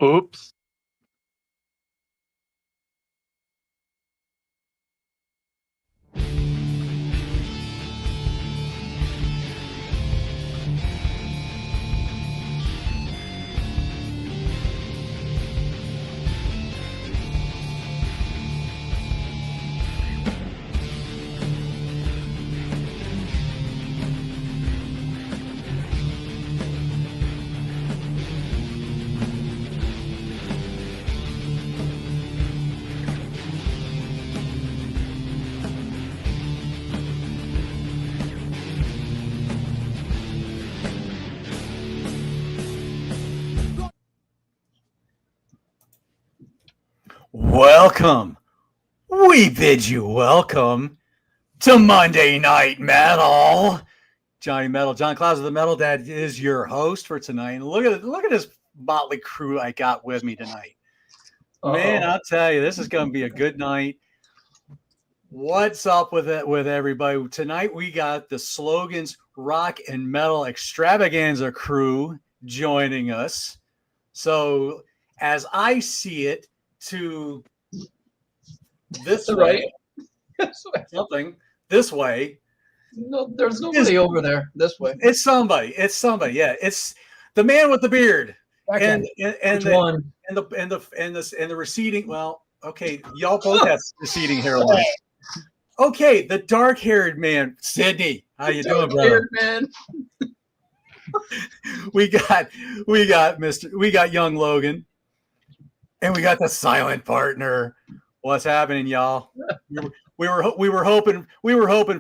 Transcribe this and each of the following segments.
Oops. Welcome. We bid you welcome to Monday Night Metal. Johnny Metal, John Clouds of the Metal Dad is your host for tonight. And look at this motley crew I got with me tonight. Man, I'll tell you, this is going to be a good night. What's up with it with everybody? Tonight we got the Slogans Rock and Metal Extravaganza crew joining us. So as I see it, to this way, something this way. No, there's nobody over there. This way. It's somebody. Yeah, it's the man with the beard and the receding. Well, okay, y'all both have receding hairline. Okay, the dark-haired man, Sidney. How you doing, brother? Man. we got young Logan. And we got the silent partner. What's happening, y'all? We were hoping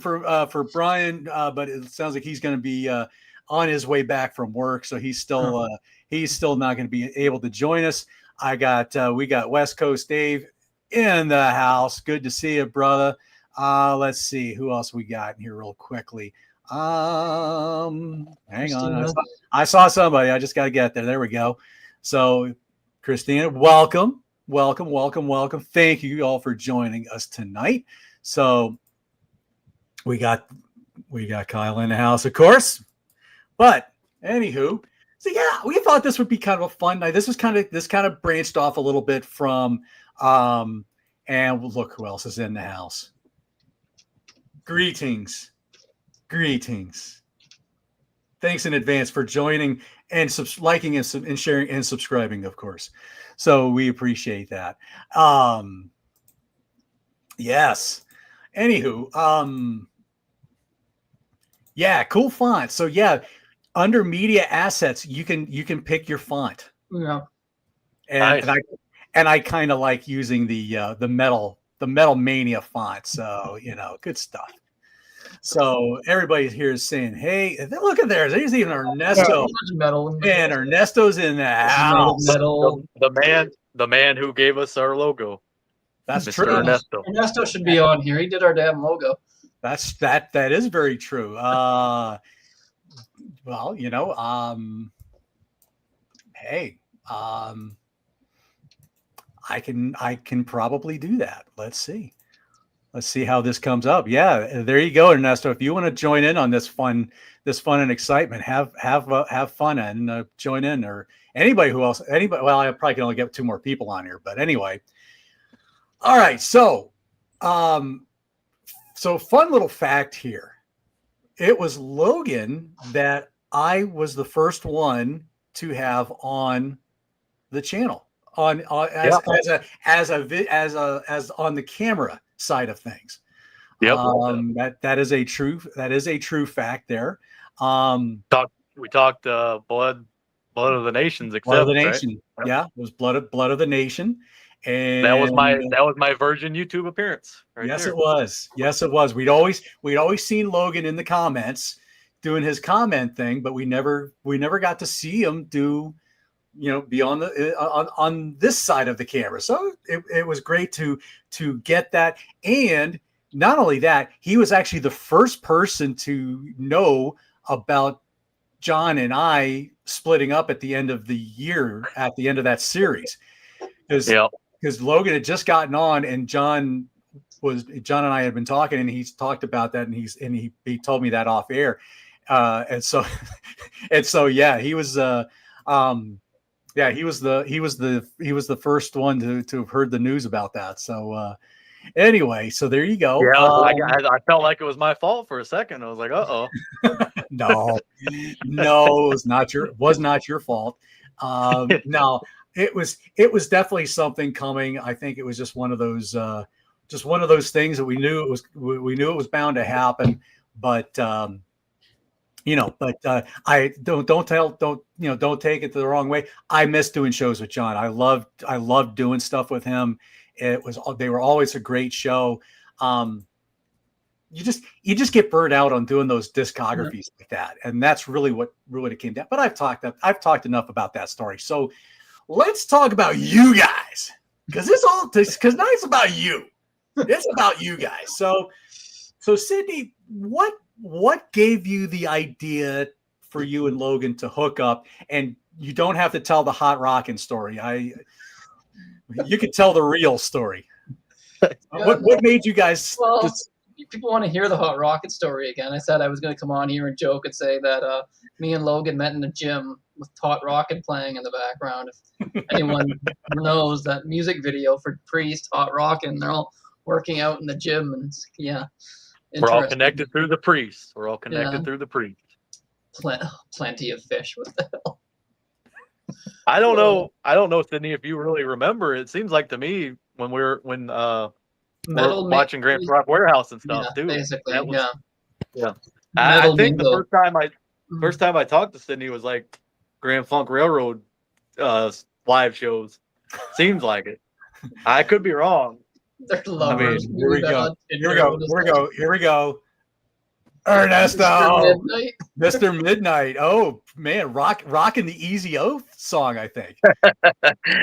for Bryan, but it sounds like he's going to be on his way back from work, so he's still not going to be able to join us. We got West Coast Dave in the house. Good to see you, brother. Let's see who else we got here real quickly. Hang on, I saw somebody. I just got to get there. There we go. So. Christina, welcome. Thank you all for joining us tonight. So we got Kyle in the house, of course. But anywho, so yeah, we thought this would be kind of a fun night. This kind of branched off a little bit from and look who else is in the house. Greetings. Thanks in advance for joining and liking and sharing and subscribing, of course. So we appreciate that. Yes. Anywho, yeah, cool font. So yeah, under media assets, you can pick your font. Yeah. And nice. and I kind of like using the Metal Mania font. So good stuff. So everybody here is saying, "Hey, look at there! There's even Ernesto, and Ernesto's in the house. The man who gave us our logo. That's Mr. true. Ernesto should be on here. He did our damn logo. That is very true. Well, hey, I can probably do that. Let's see how this comes up. Yeah, there you go, Ernesto. If you want to join in on this fun and excitement, have fun and join in, or anybody. Well, I probably can only get 2 more people on here, but anyway. All right, so fun little fact here. It was Logan that I was the first one to have on the channel as on the camera side of things. Yep. That is a true fact there. We talked blood of the nations, Blood of the Nation. Right? Yeah, it was blood of the nation. And that was my virgin YouTube appearance. Yes, it was. We'd always seen Logan in the comments doing his comment thing, but we never got to see him do, be on this side of the camera. So it was great to get that. And not only that, he was actually the first person to know about John and I splitting up at the end of the year, at the end of that series. Because Logan had just gotten on, and John and I had been talking, and he's talked about that, and he told me that off air. And so yeah, he was Yeah, he was the first one to have heard the news about that. So anyway, so there you go. Yeah, I felt like it was my fault for a second. I was like, uh-oh. No, it was not your fault. No, it was definitely something coming. I think it was just one of those things that we knew it was bound to happen. But I don't take it the wrong way. I miss doing shows with John. I loved doing stuff with him. They were always a great show. You just get burned out on doing those discographies like that, and that's really what it came down. But I've talked enough about that story. So let's talk about you guys, because now it's about you. It's about you guys. So Sidney, what gave you the idea for you and Logan to hook up? And you don't have to tell the hot rockin' story. You could tell the real story. What made you guys? Well, people want to hear the hot rocket story again. I said I was going to come on here and joke and say that me and Logan met in the gym with Hot Rocket playing in the background. If anyone knows that music video for Priest, Hot Rockin', they're all working out in the gym, and we're all connected through the priest. We're all connected through the priest. Plenty of fish. What the hell? I don't know, Sidney, if you really remember. It seems like to me when we're watching Grand Rock Warehouse and stuff, too. Basically, yeah. I think the first time I talked to Sidney was like Grand Funk Railroad live shows. Seems like it. I could be wrong. They're lovers. Here we go. Ernesto, Mr. Midnight. Oh man, rocking the Easy Oath song, I think.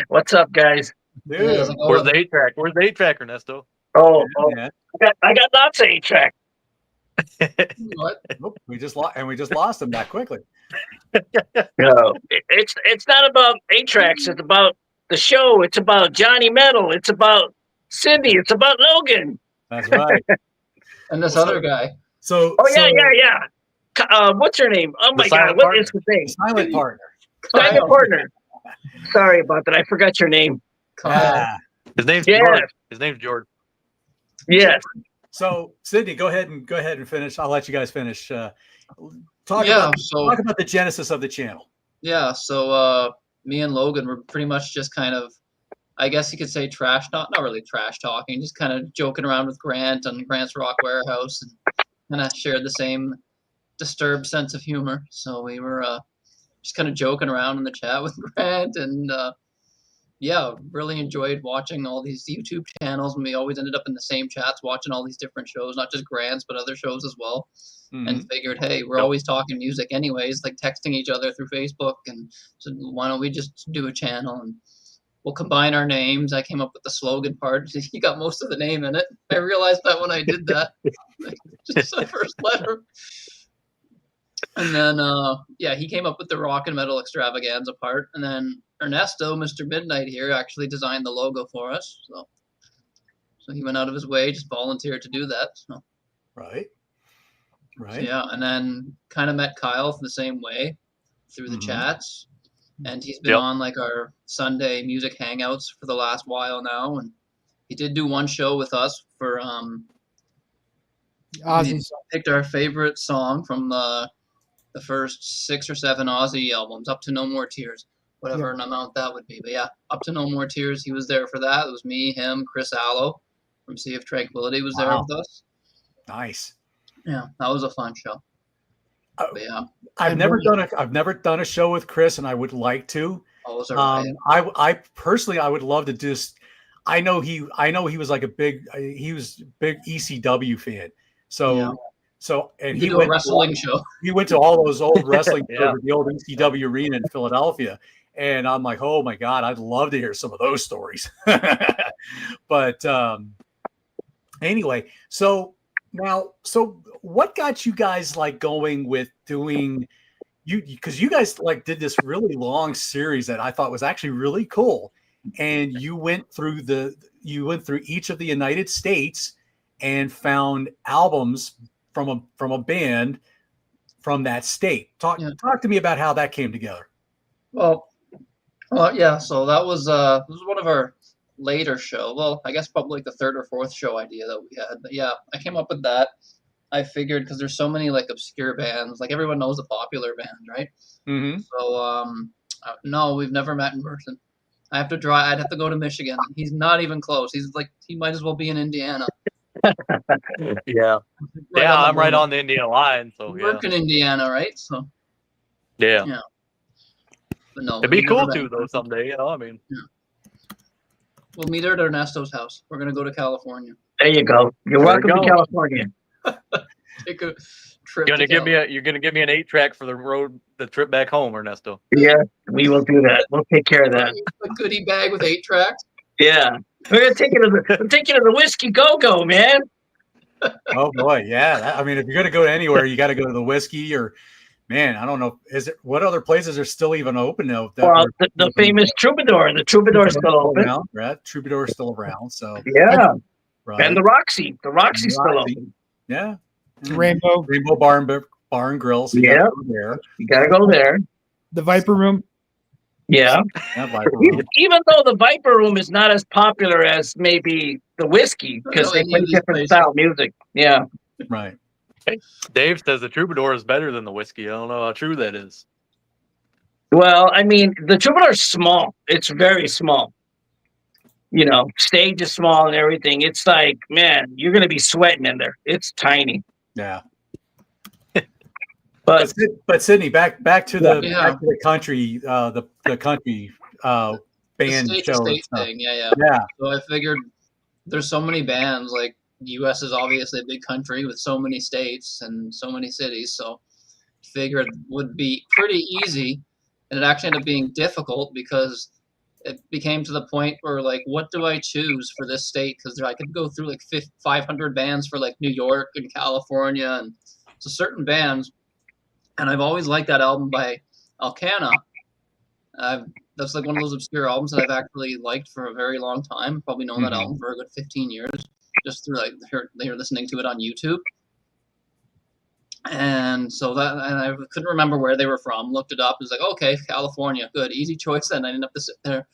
What's up, guys? Dude, where's the 8-track? Where's the 8-track, Ernesto? Oh, I got lots of 8-track. What? Nope, we just lost him that quickly. No, it's not about 8-tracks. It's about the show. It's about Johnny Metal. It's about Cindy. It's about Logan. That's right. And this other guy. Yeah. What's her name? Oh my God, what is his name? Silent partner. Silent partner. Sorry about that. I forgot your name. His name's George. His name's George. Yes. So Sidney, go ahead and finish. I'll let you guys finish. Talk about the genesis of the channel. Yeah. So me and Logan were pretty much just kind of, I guess you could say not really trash talking, just kind of joking around with Grant and Grant's Rock Warehouse, and kind of shared the same disturbed sense of humor. So we were just kind of joking around in the chat with Grant, and really enjoyed watching all these YouTube channels, and we always ended up in the same chats watching all these different shows, not just Grant's but other shows as well. Mm-hmm. And figured, hey, we're always talking music anyways, like texting each other through Facebook, and so why don't we just do a channel and we'll combine our names. I came up with the slogan part. He got most of the name in it. I realized that when I did that. Just the first letter. And then, he came up with the rock and metal extravaganza part. And then Ernesto, Mr. Midnight here, actually designed the logo for us. So he went out of his way, just volunteered to do that. So. Right. So, yeah, and then kind of met Kyle the same way through the chats. And he's been on like our Sunday music hangouts for the last while now. And he did do one show with us for Ozzy. Picked our favorite song from the first 6 or 7 Ozzy albums, Up to No More Tears, whatever an amount that would be. But yeah, Up to No More Tears, he was there for that. It was me, him, Chris Allo from Sea of Tranquility was there with us. Nice. Yeah, that was a fun show. But yeah, I've never done a show with Chris, and I would like to. I personally, I would love to just. I know he was like a big ECW fan. And he went to a wrestling show. He went to all those old wrestling shows at the old ECW arena in Philadelphia, and I'm like, oh my God, I'd love to hear some of those stories. But anyway, so what got you guys like going with doing because you guys like did this really long series that I thought was actually really cool, and you went through each of the United States and found albums from a band from that state. Talk to me about how that came together. Well, Well, yeah. So that was one of our later show. Well, I guess probably like the third or fourth show idea that we had. But yeah, I came up with that. I figured because there's so many like obscure bands, like everyone knows the popular band, right? Mm-hmm. So no, we've never met in person. I have to drive. I'd have to go to Michigan. He's not even close. He's like he might as well be in Indiana. Yeah. Right Yeah, I'm right border. on the Indiana line, so We yeah. work in Indiana, right? So Yeah. yeah. But no, It'd be we've never cool met to in though person. someday, you know. I mean, We'll meet her at Ernesto's house. We're gonna go to California. There you go. You're There welcome you to go. California. Take a trip. you're to gonna give me an 8-track for the trip back home, Ernesto. Yeah, we will do that. We'll take care of that. A goodie bag with 8 tracks. Yeah, we're gonna take you to the Whiskey Go Go, man. Oh boy, yeah. I mean, if you're gonna go anywhere, you got to go to the whiskey or, man, I don't know. Is it what other places are still even open now? Well, the famous Troubadour. The Troubadour's still open. Around, right? Troubadour's still around. So Yeah, right. and the Roxy. The Roxy's still open. Yeah. Rainbow Bar and Grill. So Yeah, there. you gotta go there. the Viper Room. Yeah. Even though the Viper Room is not as popular as maybe the Whiskey because they play different style music. Yeah. Right. Dave says the Troubadour is better than the Whiskey. I don't know how true that is. Well, I mean, the Troubadour's small. It's very small. You know, stage is small and everything. It's like, man, you're gonna be sweating in there. It's tiny. Yeah. But Sidney, back to the country, the country band show thing. Yeah. Yeah. So I figured there's so many bands. Like the U.S. is obviously a big country with so many states and so many cities. So I figured it would be pretty easy, and it actually ended up being difficult because it became to the point where like, what do I choose for this state? Because I could go through like 500 bands for like New York and California, and so certain bands. And I've always liked that album by Alcana. That's like one of those obscure albums that I've actually liked for a very long time. Probably known that album for a good 15 years, just through like they're listening to it on YouTube. And so and I couldn't remember where they were from. Looked it up. It was like, okay, California, good, easy choice. Then I didn't have to sit there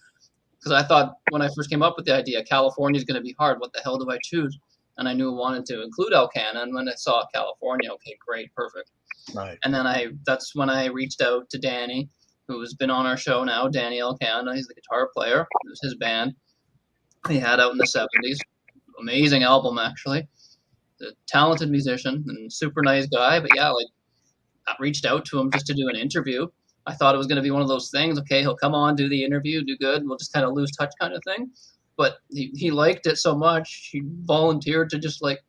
because I thought when I first came up with the idea, California is going to be hard. What the hell do I choose? And I knew I wanted to include Alcana. And when I saw California, okay, great, perfect. Right. And then that's when I reached out to Danny, who's been on our show now, Danny Alcana. He's the guitar player. It was his band he had out in the 70s. Amazing album, actually. A talented musician and super nice guy. But yeah, like I reached out to him just to do an interview. I thought it was going to be one of those things. Okay, he'll come on, do the interview, do good, and we'll just kind of lose touch kind of thing. But he liked it so much, he volunteered to just like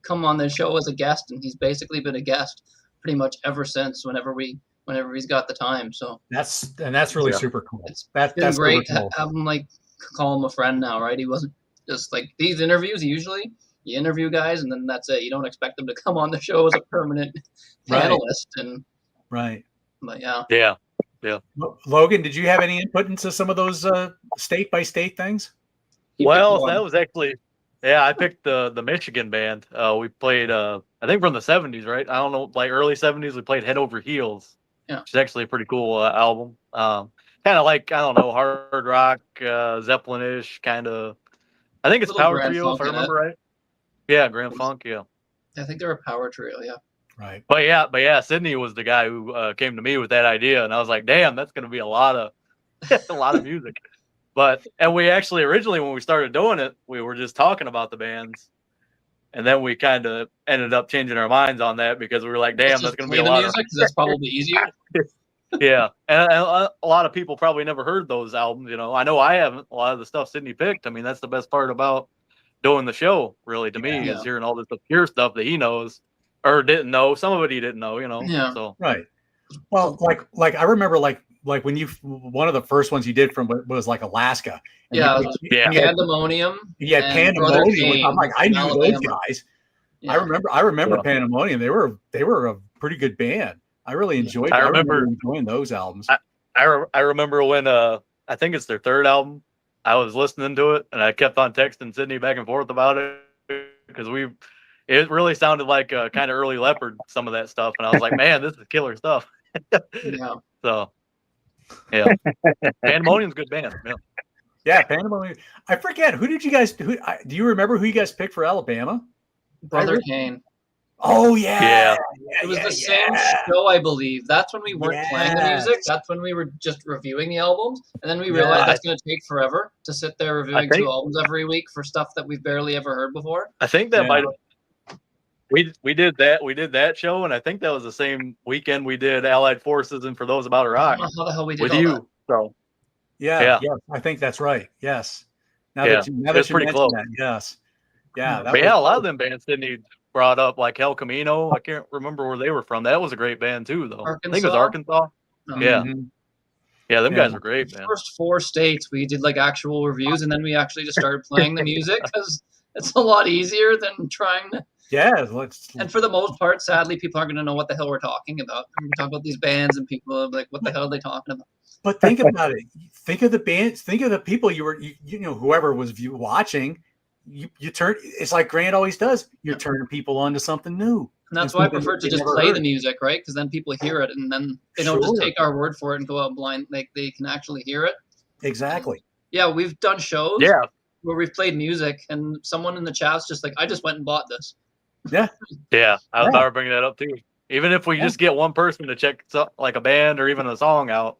come on the show as a guest, and he's basically been a guest pretty much ever since. Whenever he's got the time, so that's really super cool. That's great to have him like call him a friend now, right? He wasn't just like these interviews. Usually, you interview guys, and then that's it. You don't expect them to come on the show as a permanent panelist, and right. But yeah. Logan, did you have any input into some of those state by state things? Well, that was actually, I picked the Michigan band. We played, I think from the 70s, right? I don't know, like early 70s, we played Head Over Heels, which is actually a pretty cool album. Kind of like, I don't know, hard rock, Zeppelin-ish, kind of. I think it's Power Trio, if I remember right. Yeah, Grand Funk, yeah. I think they're a power trio, yeah. Right. But yeah, Sidney was the guy who came to me with that idea, and I was like, damn, that's going to be a lot of music. And we actually originally, when we started doing it, we were just talking about the bands, and then we kind of ended up changing our minds on that because we were like, damn, that's going to be a lot of music. That's probably easier. Yeah, and a lot of people probably never heard those albums. You know, I know I haven't. A lot of the stuff Sidney picked. I mean, that's the best part about doing the show, really, to me, is hearing all this obscure stuff that he knows or didn't know. Some of it he didn't know, you know. Yeah. So right. Well, like I remember, like when one of the first ones you did from was like Alaska. Pandemonium. Yeah, Pandemonium. I'm like, I knew those guys. Yeah. I remember Pandemonium. They were a pretty good band. I really enjoyed. I remember enjoying those albums. I remember when I think it's their third album. I was listening to it and I kept on texting Sidney back and forth about it because it really sounded like kind of early Leopard, some of that stuff, and I was like, man, this is killer stuff. Yeah. So Yeah. Pandemonium's a good band. Yeah. Yeah, Pandemonium. I forget, who did you guys do you remember who you guys picked for Alabama? Brother Kane. Oh yeah. Yeah. It was the same show, I believe. That's when we weren't playing the music. That's when we were just reviewing the albums. And then we realized that's going to take forever to sit there reviewing 2 albums every week for stuff that we've barely ever heard before. I think that might have. We did that show, and I think that was the same weekend we did Allied Forces and For Those About to Rock. I don't know how the hell we did with all you. that. So yeah, I think that's right. Yes. Now that you pretty close. that, yes. Yeah. But a lot of them bands Sidney brought up, like El Camino. I can't remember where they were from. That was a great band too, though. Arkansas? I think it was Arkansas. Yeah. Yeah, them guys were great, man. First 4 states we did like actual reviews, and then we actually just started playing the music because it's a lot easier than trying to. Yeah, and for the most part, sadly, people aren't going to know what the hell we're talking about. We're talking about these bands, and people are like, "What the hell are they talking about?" But think about it. Think of the bands. Think of the people you know, whoever was watching. You turn. It's like Grant always does. You're turning people on to something new. And that's why I prefer to just play the music, right? Because then people hear it, and then they don't just take our word for it and go out blind. Like they can actually hear it. Exactly. Yeah, we've done shows. Yeah. Where we've played music, and someone in the chat's just like, "I just went and bought this." Yeah. Yeah, I was about to bring that up too. Even if we just get one person to check like a band or even a song out,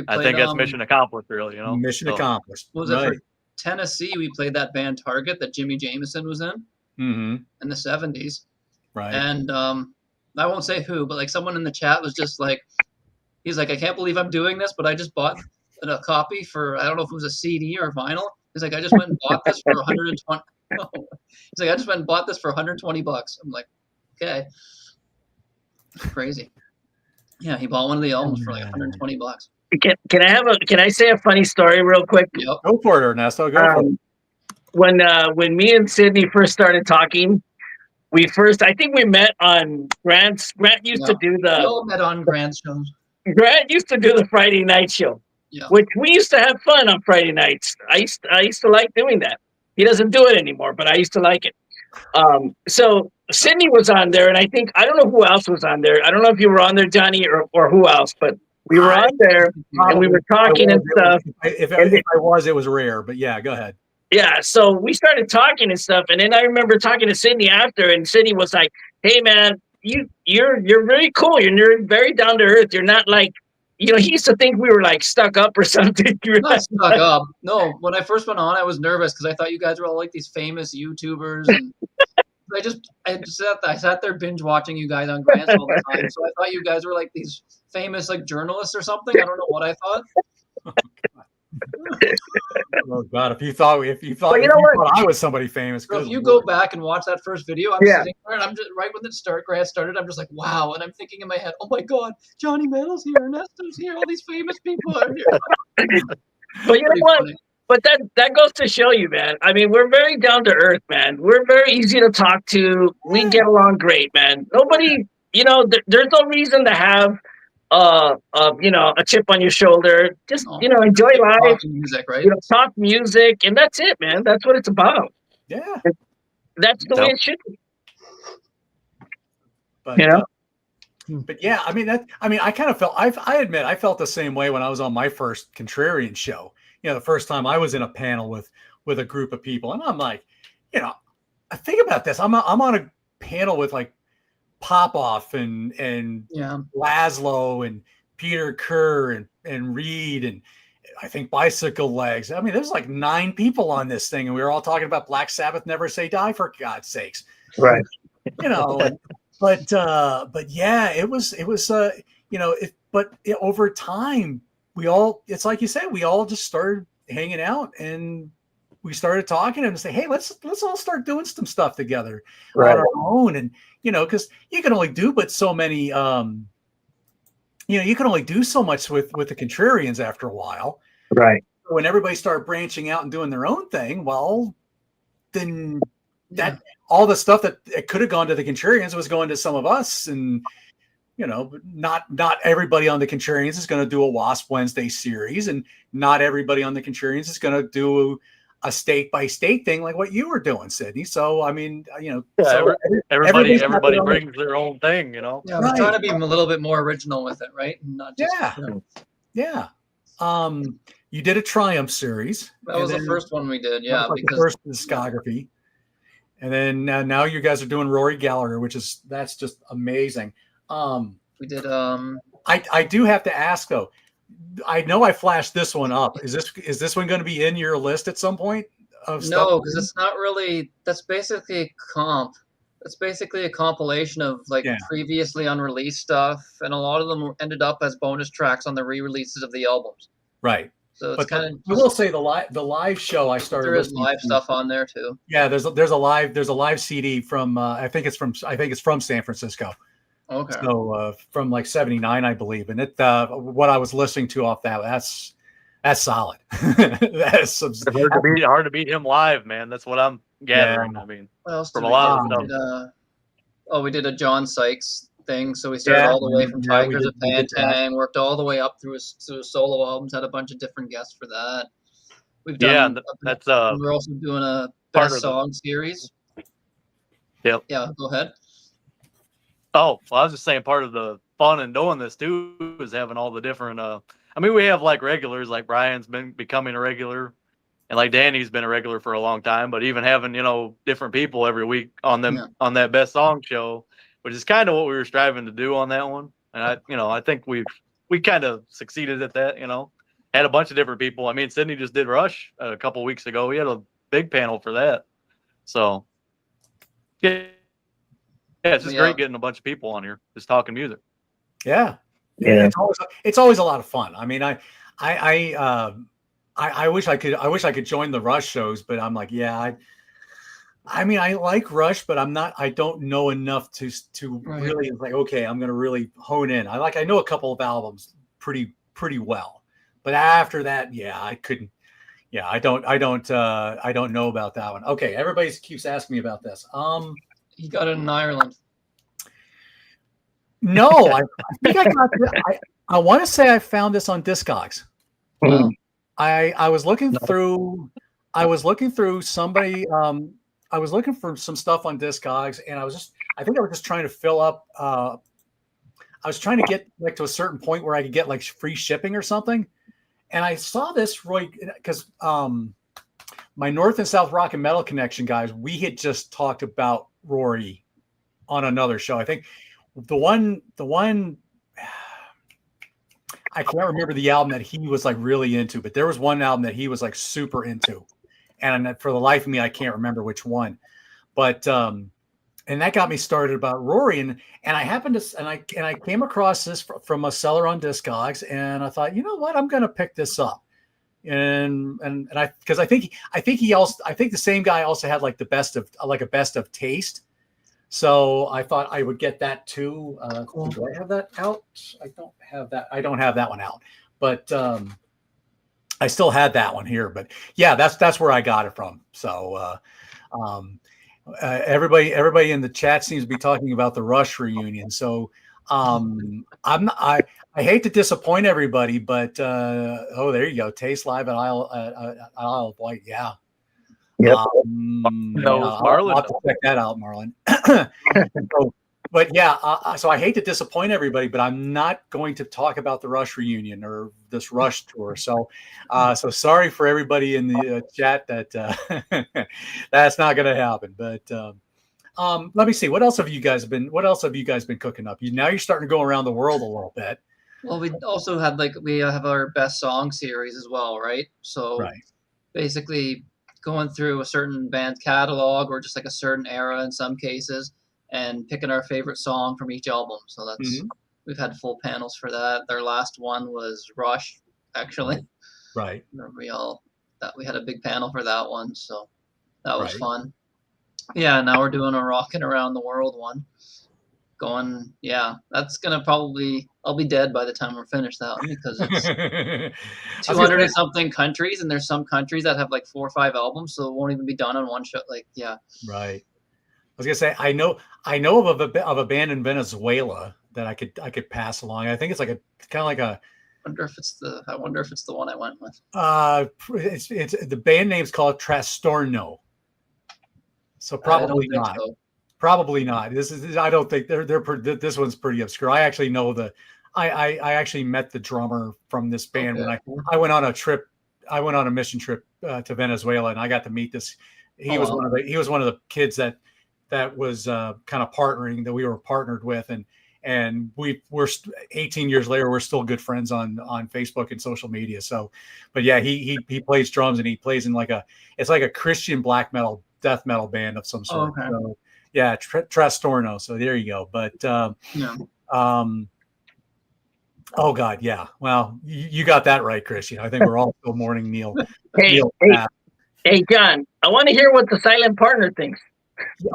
I think that's mission accomplished, really. You know, mission accomplished. What was it for Tennessee? We played that band Target that Jimmy Jameson was in in the 70s. Right. And I won't say who, but like someone in the chat was just like, he's like, "I can't believe I'm doing this, but I just bought a copy for, I don't know if it was a CD or vinyl." He's like, "I just went and bought this for 120." No. He's like, "I just went and bought this for $120. I'm like, okay. Crazy. Yeah, he bought one of the albums for like $120. Can I say a funny story real quick? Yep. Go for it, Ernesto. Go for it. When me and Sidney first started talking, I think we met on Grant used to do we all met on Grant's shows. Grant used to do the Friday night show, which we used to have fun on Friday nights. I used to like doing that. He doesn't do it anymore, but I used to like it. So Sidney was on there, and I don't know who else was on there. I don't know if you were on there, Johnny, or who else, but we were on there, and we were talking and stuff. If I was, it was rare, but yeah, go ahead. Yeah, so we started talking and stuff, and then I remember talking to Sidney after, and Sidney was like, "Hey, man, you're very cool. You're very down to earth. You're not like." You know, he used to think we were like stuck up or something. Not stuck up. No, when I first went on, I was nervous because I thought you guys were all like these famous YouTubers. And I sat there binge watching you guys on Grants all the time. So I thought you guys were like these famous like journalists or something. I don't know what I thought. Oh God! If you thought I was somebody famous, so if you go back and watch that first video, I'm sitting there and I'm just right when the Grant started, I'm just like, wow, and I'm thinking in my head, oh my God, Johnny Metal's here, Ernesto's here, all these famous people are here. But you know what? Funny. But that goes to show you, man. I mean, we're very down to earth, man. We're very easy to talk to. We get along great, man. Nobody, there's no reason to have a chip on your shoulder. Just enjoy life. Talk music, right? Talk music, and that's it, man. That's what it's about. Yeah, that's the way it should be. But, but yeah, I kind of felt. I admit, I felt the same way when I was on my first Contrarian show. The first time I was in a panel with a group of people, and I'm like, I think about this. I'm on a panel with like Popoff and Laszlo and Peter Kerr and Reed and I think Bicycle Legs. I mean, there's like 9 people on this thing, and we were all talking about Black Sabbath, Never Say Die, for God's sakes. Right. But yeah, it was but over time it's like you said, we all just started hanging out and we started talking and say, hey, let's all start doing some stuff together on our own. And, because you can only do but so many, you can only do so much with the Contrarians after a while. Right. When everybody started branching out and doing their own thing, well, then that all the stuff that it could have gone to the Contrarians was going to some of us. And, not everybody on the Contrarians is going to do a Wasp Wednesday series, and not everybody on the Contrarians is going to do a state by state thing like what you were doing, Sidney. So I mean, everybody brings their own thing, Yeah, we're trying to be a little bit more original with it, right? Not just yeah. You did a Triumph series. That was the first one we did, yeah. Like the first discography. And then now you guys are doing Rory Gallagher, that's just amazing. We did. I do have to ask though. I know I flashed this one up. Is this one going to be in your list at some point? No, because it's not really. That's basically a comp. It's basically a compilation of previously unreleased stuff, and a lot of them ended up as bonus tracks on the re-releases of the albums. Right. So it's kind of. I will say the live show I started. There is live stuff on there too. Yeah, there's a live CD from I think it's from San Francisco. Okay. So from like '79, I believe, and what I was listening to off that's solid. That's hard to beat him live, man. That's what I'm gathering. Yeah. I mean, from a lot of stuff. We did a John Sykes thing. So we started all the way from Tigers of Pantang, worked all the way up through his solo albums, had a bunch of different guests for that. We've done. That's we're also doing a best song series. Yep. Yeah. Go ahead. Oh, well, I was just saying part of the fun in doing this too is having all the different. I mean, we have like regulars, like Bryan's been becoming a regular, and like Danny's been a regular for a long time. But even having different people every week on on that best song show, which is kind of what we were striving to do on that one. And I think we kind of succeeded at that. Had a bunch of different people. I mean, Sidney just did Rush a couple weeks ago. We had a big panel for that. So yeah. Yeah, it's just great getting a bunch of people on here just talking music. Yeah. It's always a lot of fun. I mean, I wish I could join the Rush shows, but I'm like, I mean, I like Rush, but I don't know enough to really like, okay, I'm going to really hone in. I know a couple of albums pretty well, but after that, I couldn't. Yeah, I don't know about that one. Okay. Everybody keeps asking me about this. You got it in Ireland. No, I think I got it. I want to say I found this on Discogs. Wow. I was looking through somebody. I was looking for some stuff on Discogs, and I think I was just trying to fill up. I was trying to get like to a certain point where I could get like free shipping or something, and I saw this because my North and South Rock and Metal Connection guys, we had just talked about Rory on another show. I think the one I can't remember the album that he was like really into, but there was one album that he was like super into, and for the life of me, I can't remember which one. But and that got me started about Rory, and I happened to and I came across this from a seller on Discogs, and I thought, you know what, I'm going to pick this up. And because I think the same guy also had like a best of taste, so I thought I would get that too. Cool. Do I have that out? I don't have that one out, but I still had that one here. But yeah, that's where I got it from. So everybody in the chat seems to be talking about the Rush reunion. So I hate to disappoint everybody, but there you go. Taste Live at Isle of Wight. Yeah. Yep. I'll have to check that out, Marlon. So I hate to disappoint everybody, but I'm not going to talk about the Rush reunion or this Rush tour. So sorry for everybody in the chat that that's not going to happen. But let me see. What else have you guys been cooking up? Now you're starting to go around the world a little bit. Well, we also had we have our best song series as well, right? So basically going through a certain band catalog or just like a certain era in some cases and picking our favorite song from each album. So that's we've had full panels for that. Their last one was Rush, actually. Right. We had a big panel for that one, so that was fun. Yeah, now we're doing a Rockin' Around the World one. That's gonna I'll be dead by the time we're finished that one because it's 200 and something countries, and there's some countries that have like 4 or 5 albums, so it won't even be done on one show. Right. I was gonna say I know of a band in Venezuela that I could pass along. I think it's like a kind of like a. I wonder if it's the one I went with. It's the band name's called Trastorno. So probably not. So. Probably not. I don't think they're this one's pretty obscure. I actually know I actually met the drummer from this band when I went on a trip. I went on a mission trip to Venezuela, and I got to meet this. He was one of the kids that was kind of partnering, that we were partnered with, and we're 18 years later, we're still good friends on Facebook and social media. So, but yeah, he plays drums, and he plays in it's like a Christian black metal, death metal band of some sort. Okay. So yeah, Trastorno. So there you go. But oh God, yeah. Well, you got that right, Christian. I think we're all still mourning Neil. Hey, John, I want to hear what the silent partner thinks.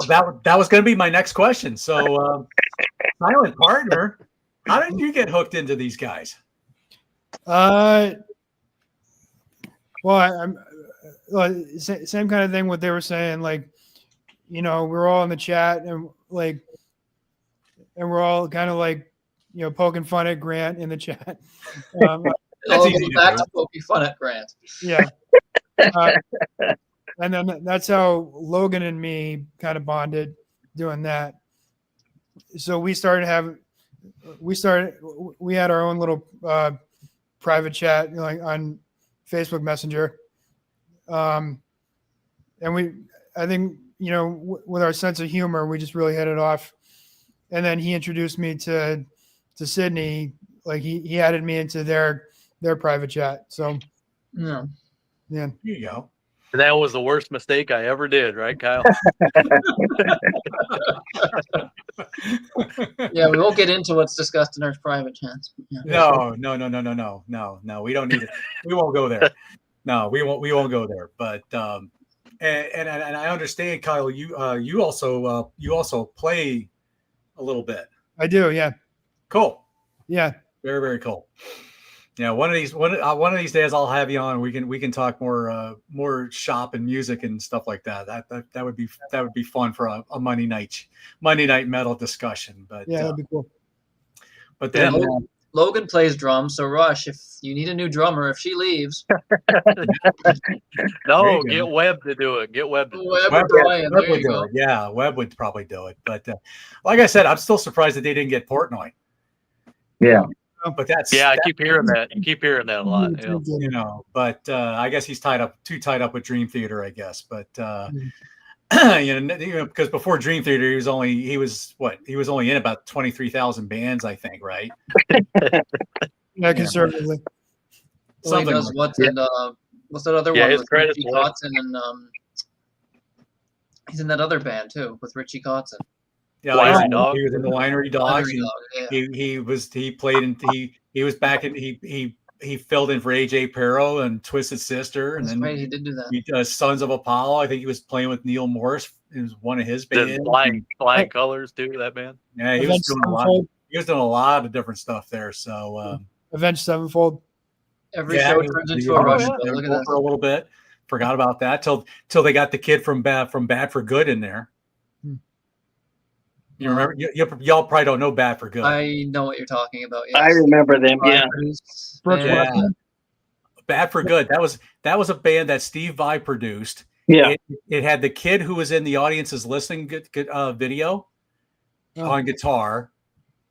That was going to be my next question. So, silent partner, how did you get hooked into these guys? Well, I'm same kind of thing. What they were saying, like, you know, we're all in the chat, and we're all kind of like, you know, poking fun at Grant in the chat. That's poking fun at Grant. Yeah. And then that's how Logan and me kind of bonded doing that. So we had our own little private chat, you know, like on Facebook Messenger. And I think, you know, with our sense of humor, we just really hit it off. And then he introduced me to Sidney. Like he added me into their private chat. So yeah. There you go. That was the worst mistake I ever did, right, Kyle? Yeah, we won't get into what's discussed in our private chats. Yeah. No. We don't need it. We won't go there. No, we won't go there. But and I understand, Kyle. You also play a little bit. I do. Yeah. Cool. Yeah. Very, very cool. Yeah, one of these days I'll have you on. We can talk more shop and music and stuff like that. That would be fun for a Monday night metal discussion. But yeah, that'd be cool. But then Logan plays drums, so Rush, if you need a new drummer, if she leaves, no, get Webb to do it. Get Webb. Webb Bryan, Webb would do it. Yeah, Webb would probably do it. But like I said, I'm still surprised that they didn't get Portnoy. Yeah. But I keep hearing that. You keep hearing that a lot. Yeah. You know, but I guess he's too tied up with Dream Theater, I guess. But you know, because before Dream Theater, he was only in about 23,000 bands, I think, right? Yeah, conservatively. Well, he does what's that other one with Richie Kotzen, and he's in that other band too with Richie Kotzen. Yeah, he was in the Winery Dogs. He filled in for AJ Pero and Twisted Sister, and then he did do that. Sons of Apollo. I think he was playing with Neil Morris. It was one of his bands. Flying Colors too. That band. Yeah, he was doing a lot. He was doing a lot of different stuff there. So Avenged Sevenfold. Every show turns into a Rush. Look at that. For a little bit. Forgot about that till they got the kid from Bad for Good in there. You remember? Y'all probably don't know Bad for Good. I know what you're talking about. Yes. I remember them. Yeah. Bad for Good. That was a band that Steve Vai produced. Yeah. It had the kid who was in the audience's listening video on guitar.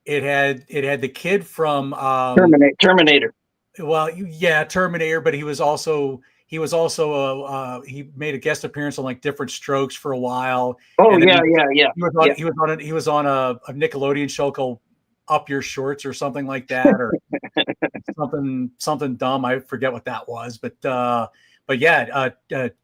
It had the kid from Terminator. Well, yeah, Terminator, but he made a guest appearance on like Different Strokes for a while. Oh yeah. He was on a Nickelodeon show called Up Your Shorts or something like that, or something dumb. I forget what that was, but yeah,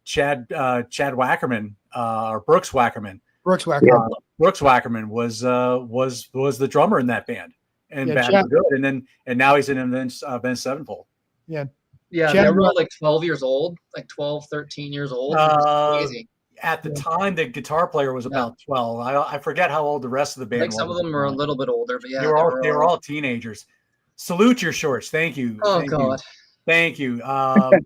Chad Wackerman or Brooks Wackerman. Brooks Wackerman was the drummer in that band and Bad for Good, and now he's in Avenged Sevenfold. Yeah. Yeah, they were all like 12 years old, like 12, 13 years old. Crazy. At the time, the guitar player was about 12. I forget how old the rest of the band was. Some of them were a little bit older, but yeah. They were all teenagers. Salute your shorts. Thank you. God. Thank you. My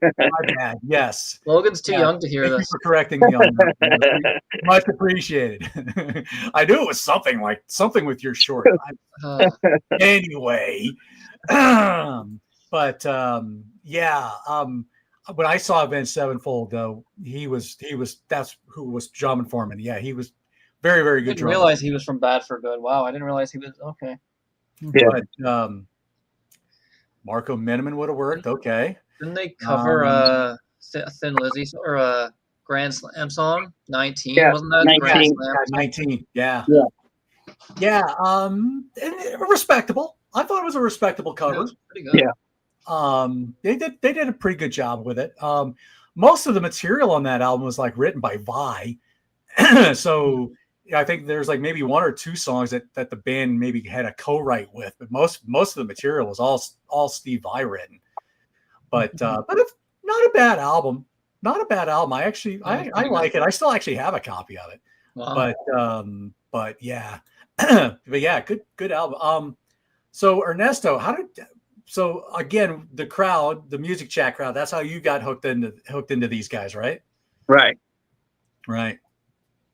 bad. Yes. Logan's too young to hear Thank this. you for correcting me on that. Much appreciated. I knew it was something with your short. Anyway. But yeah, when I saw Avenged Sevenfold, though, that's who was John Foreman. Yeah, he was very, very good. I didn't realize he was from Bad for Good. Wow, I didn't realize he was okay. Yeah. But Marco Miniman would have worked. Okay. Didn't they cover Thin Lizzy or Grand Slam song 19? Yeah, Wasn't that 19. Grand Slam? 19. Yeah. Yeah. Yeah. Respectable. I thought it was a respectable cover. Pretty good. Yeah. They did a pretty good job with it. Most of the material on that album was like written by Vi. So I think there's like maybe one or two songs that the band maybe had a co-write with, but most of the material was all Steve Vai written. But it's not a bad album. Not a bad album. I actually I like it. I still actually have a copy of it. Wow. But yeah. But yeah, good album. So Ernesto, so again, the crowd, the music chat crowd, that's how you got hooked into these guys, right? Right. Right.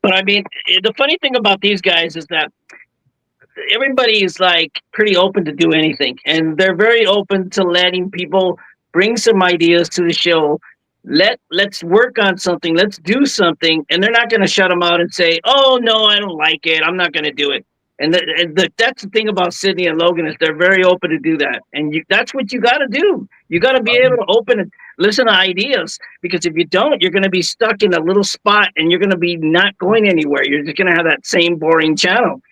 But I mean, the funny thing about these guys is that everybody is like pretty open to do anything, and they're very open to letting people bring some ideas to the show. Let's work on something. Let's do something, and they're not going to shut them out and say, "Oh no, I don't like it. I'm not going to do it." And that's the thing about Sidney and Logan is they're very open to do that, and that's what you got to do. You got to be able to open and listen to ideas, because if you don't, you're going to be stuck in a little spot, and you're going to be not going anywhere. You're just going to have that same boring channel.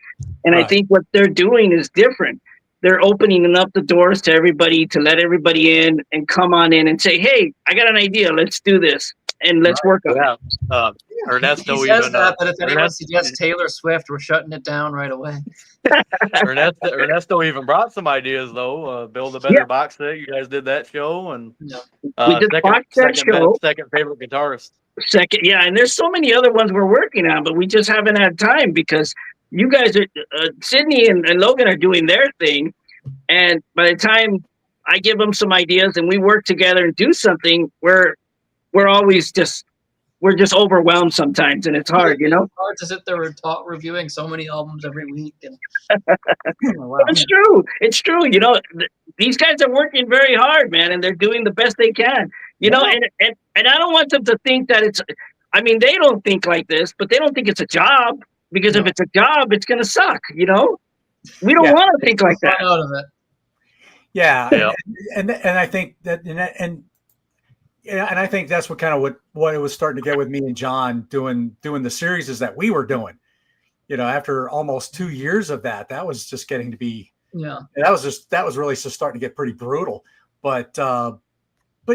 And I think what they're doing is different. They're opening up the doors to everybody, to let everybody in and come on in and say, "Hey, I got an idea. Let's do this and let's work on it." Ernesto he says that, but if anyone suggests Taylor Swift, we're shutting it down right away. Ernesto even brought some ideas though. Build a better box set. You guys did that show, and we did second favorite guitarist. And there's so many other ones we're working on, but we just haven't had time because you guys are Sidney and Logan are doing their thing, and by the time I give them some ideas and we work together and do something, we're always just overwhelmed sometimes, and it's hard, you know. It's hard to sit there reviewing so many albums every week, and it's true. You know, these guys are working very hard, man, and they're doing the best they can. You know, and I don't want them to think that it's. I mean, they don't think like this, but they don't think it's a job. Because if it's a job, it's going to suck, you know? We don't want to think like that. Out of it. Yeah. And I think that, and I think that's what kind of what it was starting to get with me and John doing the series is that we were doing, you know, after almost 2 years of that was just getting to be, that was really just starting to get pretty brutal. But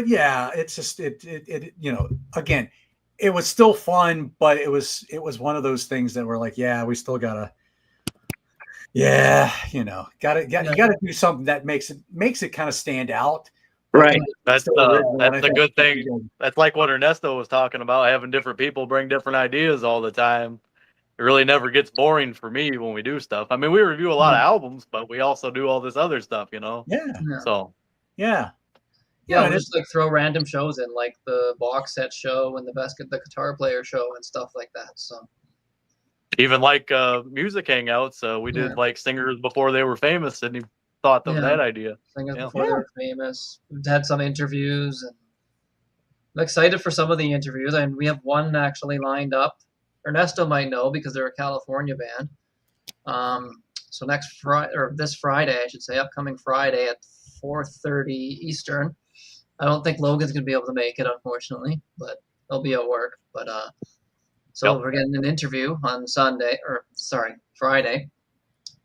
yeah, it's just, it you know, again, it was still fun, but it was one of those things that were like, we still gotta, you know, gotta do something that makes it kind of stand out. Right. That's a good thing. That's like what Ernesto was talking about, having different people bring different ideas all the time. It really never gets boring for me when we do stuff. I mean, we review a lot of albums, but we also do all this other stuff, you know? So. Yeah, we'll just like throw random shows in, like the box set show and the guitar player show and stuff like that. So even like music hangouts, we did like singers before they were famous, and he thought of that idea. Singers before they were famous. We've had some interviews, and I'm excited for some of the interviews, and we have one actually lined up. Ernesto might know because they're a California band. So this Friday, I should say, upcoming Friday at 4:30 Eastern. I don't think Logan's going to be able to make it, unfortunately, but he'll be at work. But we're getting an interview on Friday.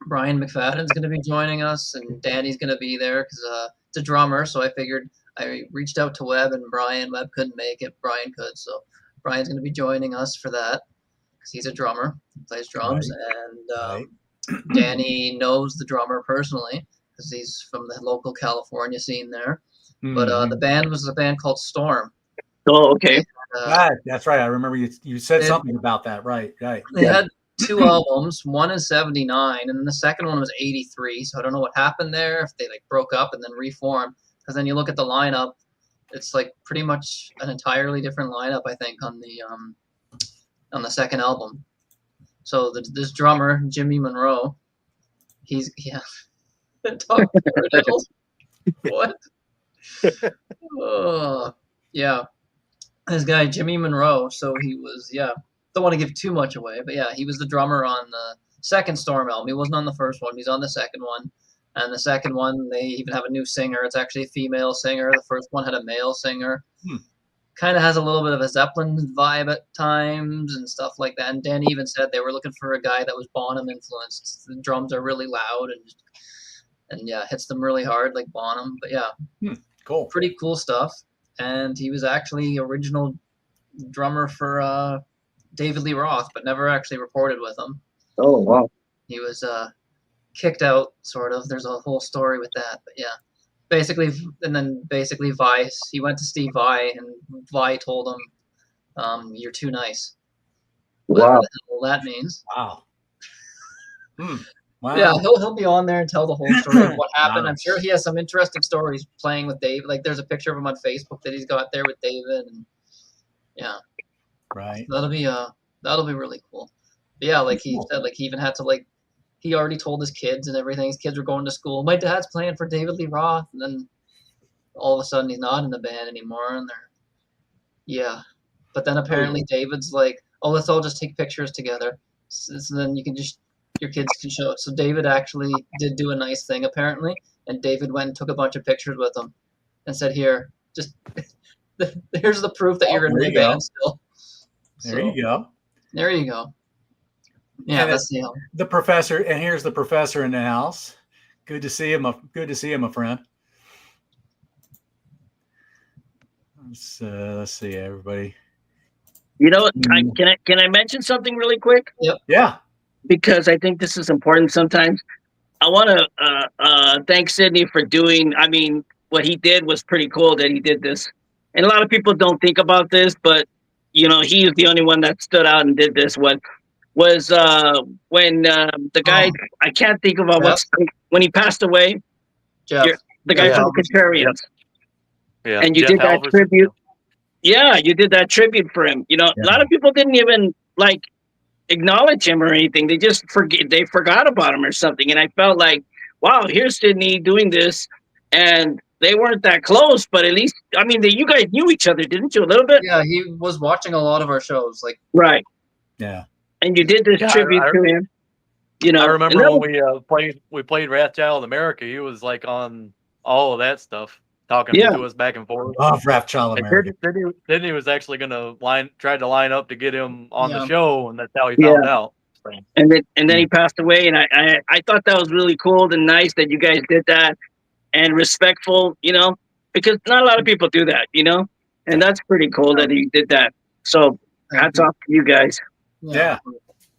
Bryan McFadden's going to be joining us, and Danny's going to be there because it's a drummer. So I figured I reached out to Webb and Bryan. Webb couldn't make it. Bryan could. So Bryan's going to be joining us for that because he's a drummer. He plays drums. And Danny knows the drummer personally because he's from the local California scene there. But the band was a band called Storm. Oh, okay. That's right. I remember you said something about that. Right. They had 2 albums. One is 79, and then the second one was 83. So I don't know what happened there, if they like broke up and then reformed. Because then you look at the lineup, it's like pretty much an entirely different lineup, I think, on the second album. So this drummer, Jimmy Monroe, he's what? This guy Jimmy Monroe. So he was don't want to give too much away, but he was the drummer on the second Storm album. He wasn't on the first one. He's on the second one. And the second one, they even have a new singer. It's actually a female singer. The first one had a male singer. Kind of has a little bit of a Zeppelin vibe at times and stuff like that. And Danny even said they were looking for a guy that was Bonham influenced. The drums are really loud and yeah, hits them really hard like Bonham. But yeah, cool, pretty cool stuff. And he was actually original drummer for David Lee Roth, but never actually recorded with him. Oh wow! He was kicked out, sort of. There's a whole story with that, but yeah. Basically, and then basically Vice. He went to Steve Vai, and Vai told him, "You're too nice." Wow, whatever the hell that means. Wow. Wow. Yeah, he'll be on there and tell the whole story of what happened. I'm sure he has some interesting stories playing with Dave. Like there's a picture of him on Facebook that he's got there with David, and yeah, right. That'll be really cool. But yeah, like he said, like he even had to like. He already told his kids and everything. His kids were going to school. My dad's playing for David Lee Roth, and then all of a sudden he's not in the band anymore. And yeah. But then apparently David's like, "Oh, let's all just take pictures together." So then your kids can show it. So David actually did do a nice thing apparently, and David went and took a bunch of pictures with him, and said, "Here, just here's the proof that you're in the band still." There you go. There you go. Yeah, that's the professor, and here's the professor in the house. Good to see him. Good to see him, my friend. Let's see, everybody. You know, can I mention something really quick? Yep. Yeah. Because I think this is important sometimes. I want to thank Sidney for doing. I mean, what he did was pretty cool that he did this, and a lot of people don't think about this, but you know, he is the only one that stood out and did this. When the guy, I can't think of when he passed away, Jeff. The guy from the Contrarians. Yeah. And you Jeff did that Halverson. tribute. Yeah, you did that tribute for him. You know, a lot of people didn't even like acknowledge him or anything. They just forgot about him or something. And I felt like, wow, here's Sidney doing this, and they weren't that close, but at least, I mean, you guys knew each other, didn't you, a little bit? Yeah, he was watching a lot of our shows, like right. Yeah. And you did this tribute to him. You know, I remember when we played Wrathchild America. He was like on all of that stuff, talking to us back and forth. Love Wrathchild America. Then he was actually gonna try to line up to get him on the show, and that's how he found out. And then he passed away, and I thought that was really cool and nice that you guys did that, and respectful, you know, because not a lot of people do that, you know, and that's pretty cool that he did that. So hats off to you guys. Yeah.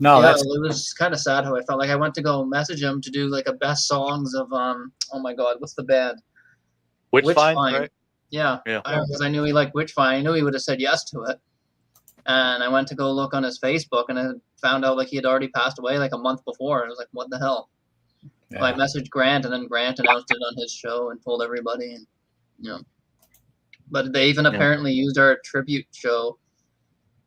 No, it was kind of sad how I felt. Like I went to go message him to do like a best songs of oh my god, what's the band? Witchfind, right? Yeah. Because I knew he liked Witchfind. I knew he would have said yes to it. And I went to go look on his Facebook, and I found out like he had already passed away like a month before. And I was like, what the hell? Yeah. So I messaged Grant, and then Grant announced it on his show and told everybody. And you know, but they even apparently used our tribute show.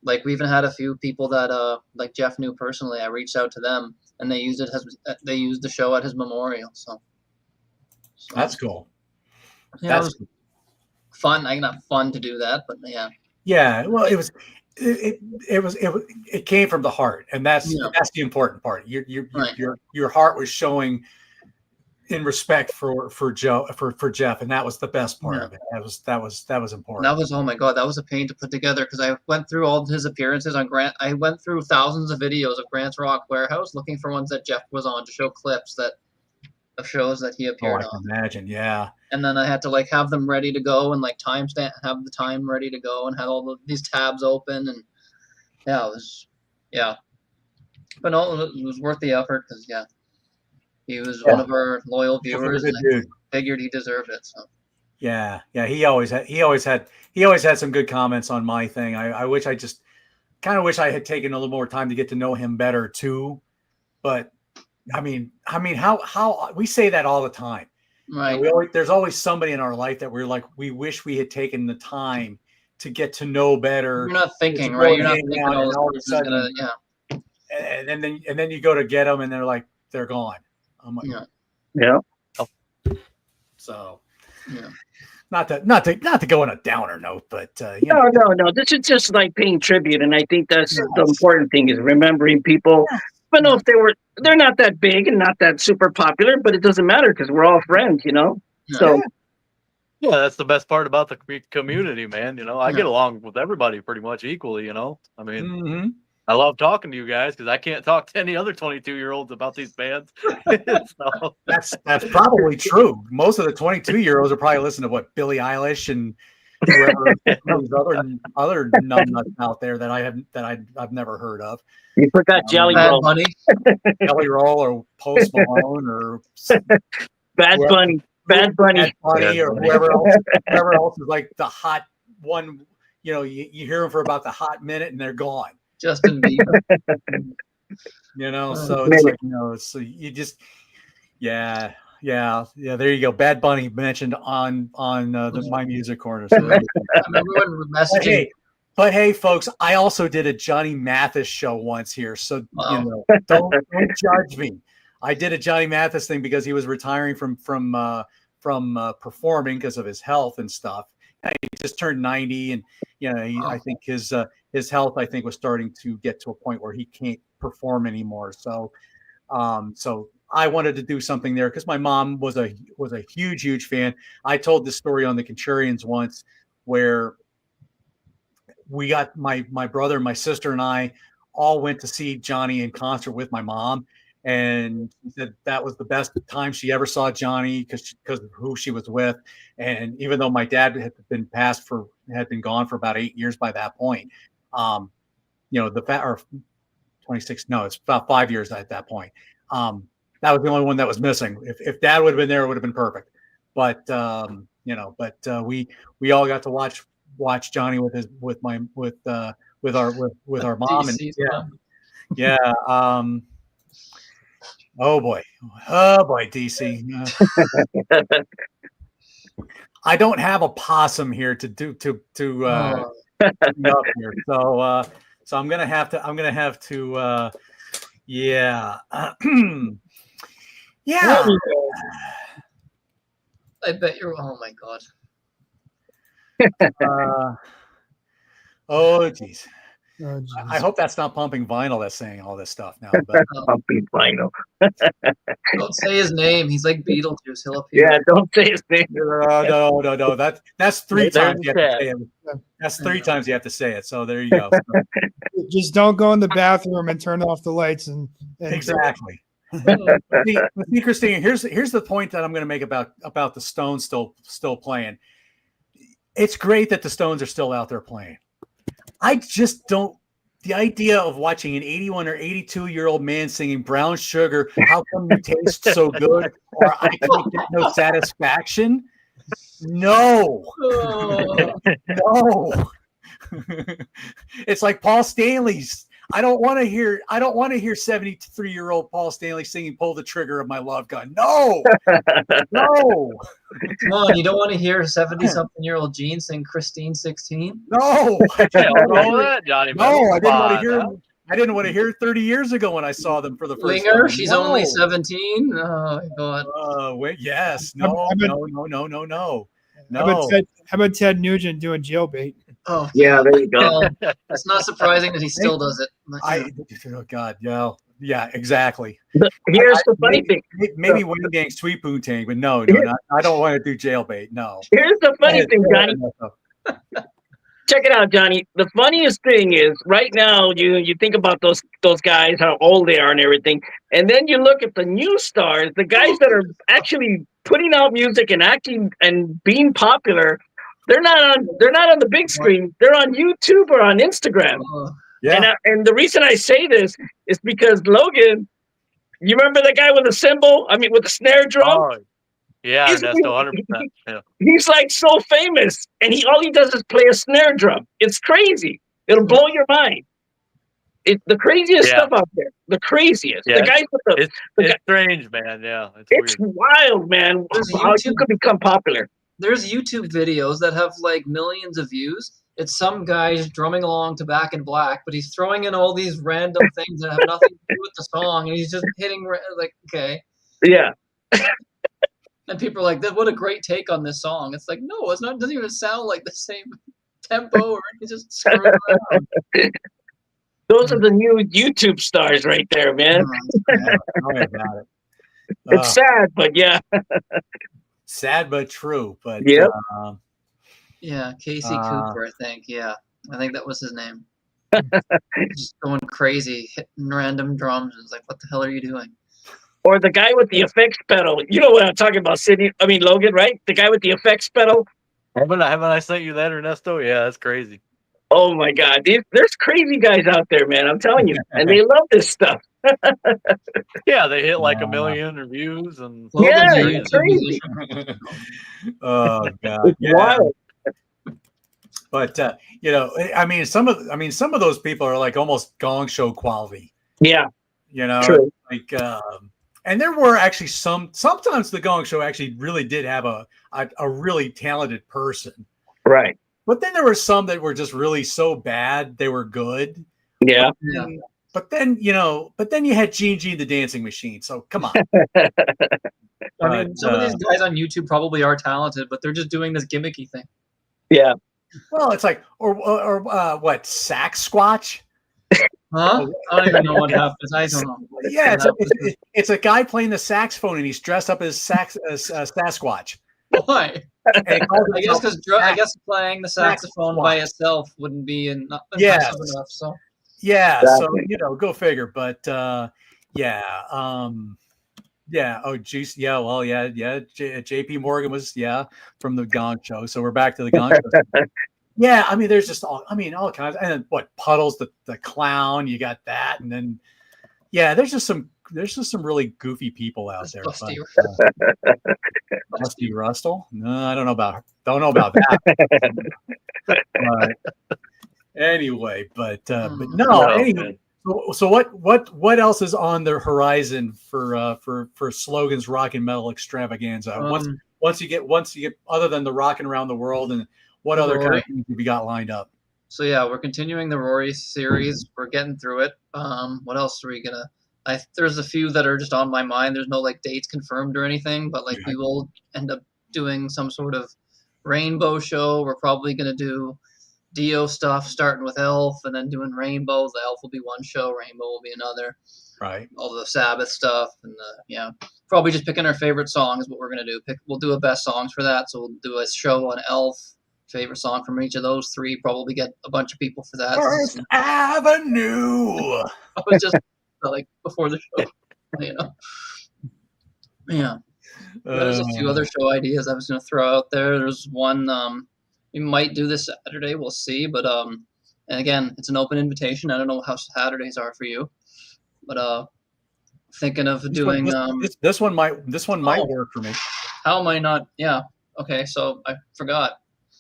Like we even had a few people that like Jeff knew personally. I reached out to them, and they used the show at his memorial. So that's cool. Yeah, that's fun. Not fun to do that, but yeah. Yeah, well, it came from the heart, and that's the important part. Your heart was showing in respect for Jeff, and that was the best part of it. That was important. That was, oh my god, that was a pain to put together, because I went through all his appearances on Grant. I went through thousands of videos of Grant's Rock Warehouse looking for ones that Jeff was on to show clips of shows that he appeared on. I can imagine, yeah. And then I had to like have them ready to go and like timestamp, have the time ready to go, and have all these tabs open, and it was but no, it was worth the effort, because he was one of our loyal viewers, and I figured he deserved it. So yeah, he always had some good comments on my thing. I wish I had taken a little more time to get to know him better too, but I mean, how we say that all the time, right? There's always somebody in our life that we're like, we wish we had taken the time to get to know better. You're not thinking, right? You're not thinking all of a sudden, and then you go to get them, and they're like, they're gone. I'm like, So, not to go on a downer note, but no. This is just like paying tribute, and I think that's the important thing is remembering people But no, if they're not that big and not that super popular, but it doesn't matter because we're all friends, you know? So. Yeah, that's the best part about the community, man. You know, I get along with everybody pretty much equally, you know? I mean, I love talking to you guys because I can't talk to any other 22-year-olds about these bands. So. That's probably true. Most of the 22-year-olds are probably listening to what Billie Eilish and whoever those other numbnuts out there that I've never heard of. You forgot Jelly Roll, Bunny, Jelly Roll, or Post Malone, or Bad Bunny, or whoever else is like the hot one. You know, you hear them for about the hot minute and they're gone. Justin Bieber. You know, so it's like, you know, so you just, yeah. There you go. Bad Bunny mentioned on the My Music Corner. So I remember when messaging. But hey, folks, I also did a Johnny Mathis show once here, so you know, don't judge me. I did a Johnny Mathis thing because he was retiring from performing because of his health and stuff. And he just turned 90, and you know, I think his health, I think, was starting to get to a point where he can't perform anymore. So I wanted to do something there because my mom was a huge fan. I told this story on the Contrarians once where we got my brother, my sister, and I all went to see Johnny in concert with my mom, and she said that was the best time she ever saw Johnny because of who she was with. And even though my dad had been gone for about 8 years by that point, you know, or 26, no, it's about 5 years at that point. That was the only one that was missing. If Dad would have been there, it would have been perfect. But you know, we all got to watch Johnny with our mom, and oh boy, DC. I don't have a possum here to up here, so I'm gonna have to yeah. Yeah. I bet you're. Oh my god. Oh geez. I hope that's not Pumping Vinyl that's saying all this stuff now. But. Pumping Vinyl. Don't say his name. He's like Beetlejuice. He'll appear. Yeah, don't say his name. No. That's three times you have to say it. That's 3 times you have to say it. So there you go. Just don't go in the bathroom and turn off the lights and exactly. See, Christine, here's the point that I'm going to make about the Stones still playing. It's great that the Stones are still out there playing. I just don't. The idea of watching an 81 or 82-year-old man singing "Brown Sugar," how come you taste so good, or I can't get no satisfaction? No. No. It's like Paul Stanley's. I don't want to hear 73-year-old Paul Stanley singing "Pull the Trigger of My Love Gun." No. No. Come on, you don't want to hear 70-something-year-old Gene sing "Christine 16"? No. I didn't want to hear 30 years ago when I saw them for the first time. time. She's only 17. Oh my god. Wait, yes. No. No. How about Ted Nugent doing Jailbait? Oh yeah, there you go. It's not surprising that he still does it. Oh God, yeah, exactly. Here's the funny thing. Maybe Wing Dang Sweet Poontang, but no, I don't want to do Jailbait. No. Here's the funny thing, Johnny. Check it out, Johnny. The funniest thing is right now you think about those guys, how old they are and everything, and then you look at the new stars, the guys that are actually putting out music and acting and being popular. They're not on the big screen. They're on YouTube or on Instagram. Yeah. And the reason I say this is because Logan, you remember the guy with the cymbal? I mean, with the snare drum. Oh, yeah, that's 100%. Yeah. He's like so famous, and all he does is play a snare drum. It's crazy. It'll blow your mind. It's the craziest stuff out there. The craziest. Yeah, the guys with it's strange, man. Yeah, it's wild, man. How you could become popular. There's YouTube videos that have like millions of views. It's some guy drumming along to Back in Black, but he's throwing in all these random things that have nothing to do with the song, and he's just hitting like, okay. Yeah. And people are like, what a great take on this song. It's like, no, it's not. It doesn't even sound like the same tempo, or he's just screwing around. Those are the new YouTube stars right there, man. Tell me about it. It's sad, but yeah. Sad but true. But Yep. Yeah, Casey Cooper, I think. Yeah, I think that was his name. Just going crazy, hitting random drums. It's like, what the hell are you doing? Or the guy with the effects pedal. You know what I'm talking about, Sidney? I mean, Logan, right? The guy with the effects pedal. Haven't I sent you that, Ernesto? Yeah, that's crazy. Oh my God, there's crazy guys out there, man. I'm telling you, and they love this stuff. Yeah, they hit like 1 million reviews, and Logan's Yeah, a it's YouTube crazy. musician. Oh God, It's yeah. wild. But you know, I mean, some of those people are like almost Gong Show quality. Yeah, You know, true. like, and there were actually sometimes the Gong Show actually really did have a really talented person. Right. But then there were some that were just really so bad they were good. Yeah. But then you had Gene the Dancing Machine. So come on. I mean, some of these guys on YouTube probably are talented, but they're just doing this gimmicky thing. Yeah. Well, it's like or what, sax squatch? Huh? I don't even know what happens. I don't know. Yeah, it's a guy playing the saxophone and he's dressed up as Sasquatch. Why? I guess playing the saxophone by itself wouldn't be enough. Yeah. Enough, so. Yeah, Exactly. so go figure. But yeah. Oh, geez. Yeah. Well, yeah. JP Morgan was from the Gong Show. So we're back to the Gong Show. Yeah, I mean, there's just all kinds. And then what? Puddles, the clown. You got that, and then there's just some really goofy people out there. Rusty Rustle? No, I don't know about that. Anyway, but no. Anyway, so what else is on the horizon for Slogan's Rock and Metal Extravaganza? Once you get other than the Rockin' Around the World, and what other kind of things have you got lined up? So yeah, we're continuing the Rory series. We're getting through it. What else are we gonna? There's a few that are just on my mind. There's no like dates confirmed or anything, but like we will end up doing some sort of rainbow show. We're probably gonna do Dio stuff, starting with Elf and then doing Rainbow. The Elf will be one show, Rainbow will be another. Right. All the Sabbath stuff and probably just picking our favorite songs. What we're gonna do. We'll do a best songs for that. So we'll do a show on Elf. Favorite song from each of those three. Probably get a bunch of people for that. First Avenue. I was just like before the show, you know. Yeah. There's a few other show ideas I was going to throw out there. There's one we might do this Saturday. We'll see. But and again, it's an open invitation. I don't know how Saturdays are for you, but thinking of doing this one might work for me. How am I not? Yeah. Okay. So I forgot.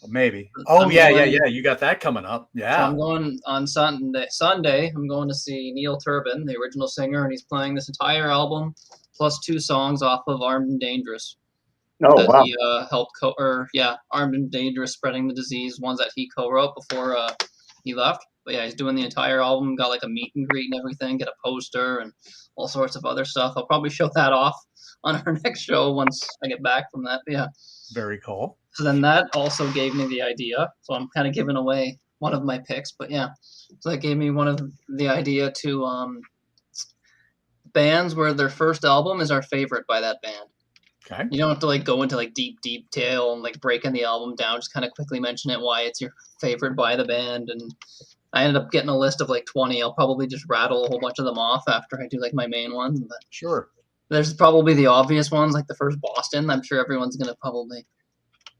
Maybe. Oh, yeah. You got that coming up. Yeah. So I'm going on Sunday. I'm going to see Neil Turbin, the original singer, and he's playing this entire album plus 2 songs off of Armed and Dangerous. Oh, wow. He helped Armed and Dangerous, Spreading the Disease, ones that he co-wrote before he left. But yeah, he's doing the entire album. Got like a meet and greet and everything. Get a poster and all sorts of other stuff. I'll probably show that off on our next show once I get back from that. But yeah. Very cool. So then that also gave me the idea. So I'm kind of giving away one of my picks, but yeah. So that gave me one of the idea to bands where their first album is our favorite by that band. Okay. You don't have to like go into like deep detail and like breaking the album down. Just kind of quickly mention it, why it's your favorite by the band. And I ended up getting a list of like 20. I'll probably just rattle a whole bunch of them off after I do like my main ones. But sure. There's probably the obvious ones, like the first Boston. I'm sure everyone's going to probably